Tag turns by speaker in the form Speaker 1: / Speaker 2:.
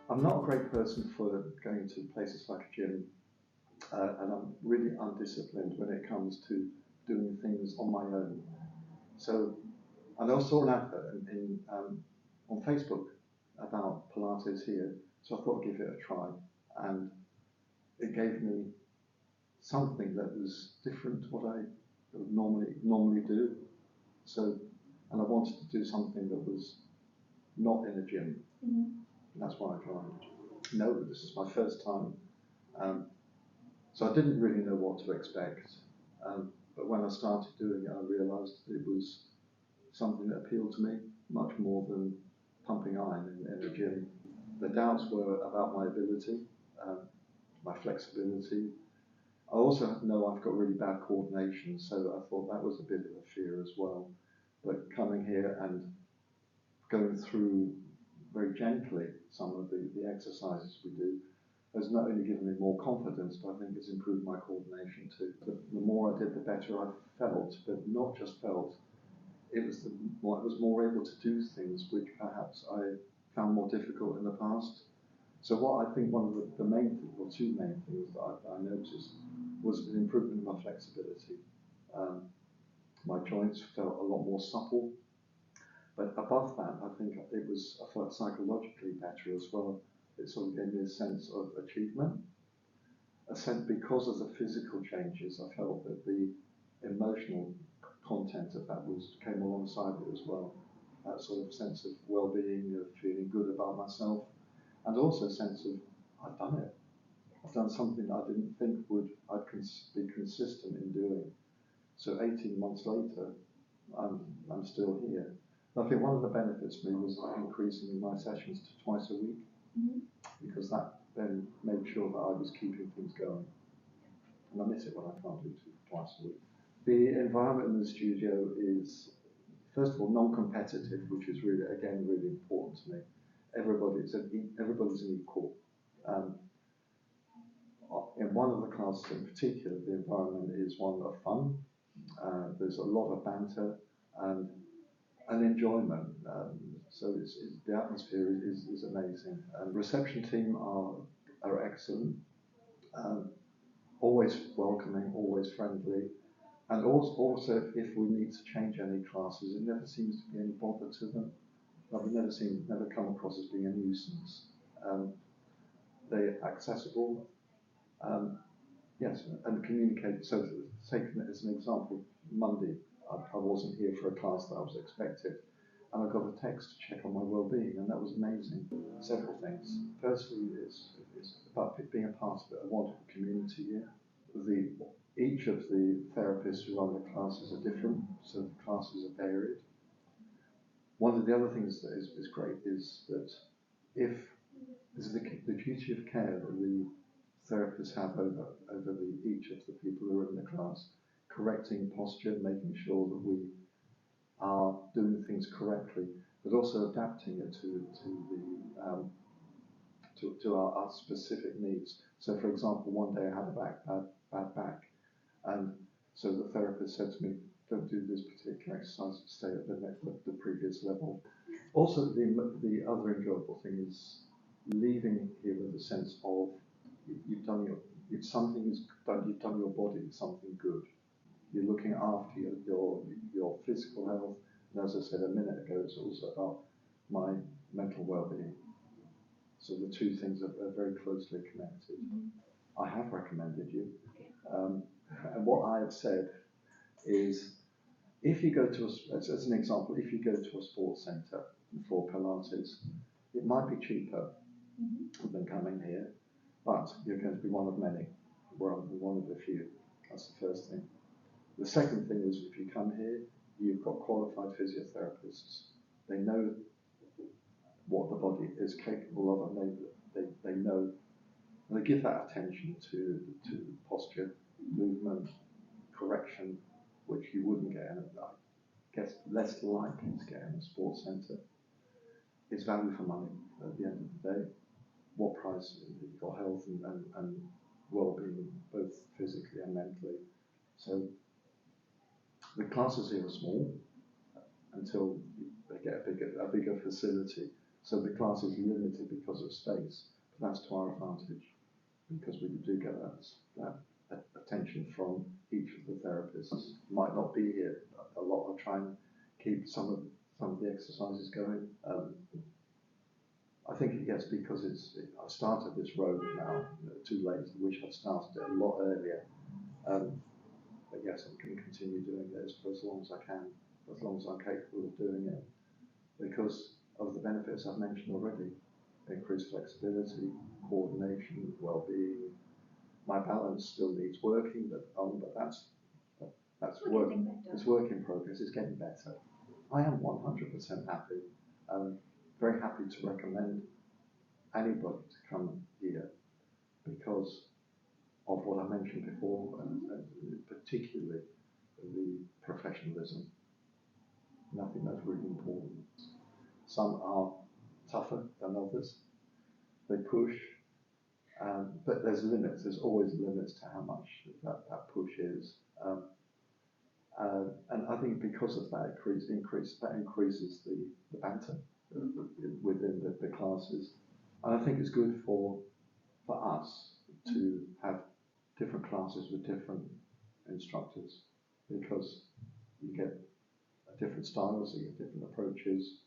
Speaker 1: I'm not a great person for going to places like a gym, and I'm really undisciplined when it comes to doing things on my own. So, and I saw an advert on Facebook about Pilates here, so I thought I'd give it a try, and it gave me something that was different to what I would normally do. So, and I wanted to do something that was not in a gym, and that's why I joined. No, this is my first time, so I didn't really know what to expect. But when I started doing it, I realised it was something that appealed to me much more than pumping iron in a gym. The doubts were about my ability, my flexibility. I also know I've got really bad coordination, so I thought that was a bit of a fear as well. But coming here and going through very gently some of the exercises we do has not only given me more confidence, but I think it's improved my coordination too. The more I did, the better I felt, but not just felt. It was I was more able to do things which perhaps I found more difficult in the past. So what I think one of the main things, or two main things that I noticed was an improvement in my flexibility. My joints felt a lot more supple, but above that, I think I felt psychologically better as well. It sort of gave me a sense of achievement, a sense because of the physical changes. I felt that the emotional content of that came alongside it as well. That sort of sense of well-being, of feeling good about myself, and also a sense of I've done it. I've done something I didn't think I'd be consistent in doing. So 18 months later, I'm still here. And I think one of the benefits for me was increasing my sessions to twice a week, because that then made sure that I was keeping things going. And I miss it when I can't do twice a week. The environment in the studio is, first of all, non-competitive, which is really important to me. Everybody's an equal. In one of the classes in particular, the environment is one of fun. There's a lot of banter and enjoyment. So the atmosphere is amazing. And the reception team are excellent. Always welcoming, always friendly. And also, if we need to change any classes, it never seems to be any bother to them. I've never come across as being a nuisance. They're accessible, yes, and communicate. So, taking it as an example, Monday, I wasn't here for a class that I was expected, and I got a text to check on my well-being, and that was amazing. Several things. Firstly, it's about being a part of a wonderful community here. Each of the therapists who run the classes are different, so the classes are varied. One of the other things that is great is that this is the duty of care that the therapists have over each of the people who are in the class, correcting posture, making sure that we are doing things correctly, but also adapting it to our specific needs. So, for example, one day I had a bad back, and so the therapist said to me, "Don't do this particular exercise, stay at the previous level." Also, the other enjoyable thing is leaving here with a sense of you've done your body something good. You're looking after your physical health, and as I said a minute ago, it's also about my mental well-being. So the two things are very closely connected. I have recommended you, and what I have said is, if you go to as an example, if you go to a sports centre for Pilates, it might be cheaper than coming here, but you're going to be one of many, rather than one of the few. That's the first thing. The second thing is, if you come here, you've got qualified physiotherapists. They know what the body is capable of, and they know, and they give that attention to posture, movement, correction, which you wouldn't get less likely to get in a sports centre. It's value for money at the end of the day. What price your health and well-being, both physically and mentally. So the classes here are small until they get a bigger facility. So the class is limited because of space, but that's to our advantage because we do get that attention from each of the therapists. Might not be here a lot. I try and keep some of the exercises going. I think yes, because I started this road now, too late. I wish I'd started it a lot earlier. But yes, I'm going to continue doing this for as long as I can, as long as I'm capable of doing it, because of the benefits I've mentioned already. Increased flexibility, coordination, well-being. My balance still needs working, but that's work. It's work in progress. It's getting better. I am 100% happy. Very happy to recommend anybody to come here because of what I mentioned before, and particularly the professionalism. And I think that's really important. Some are tougher than others. They push, but there's limits. There's always limits to how much that push is. And I think because of that increases the banter within the classes. And I think it's good for us to have different classes with different instructors because you get different styles, you get different approaches,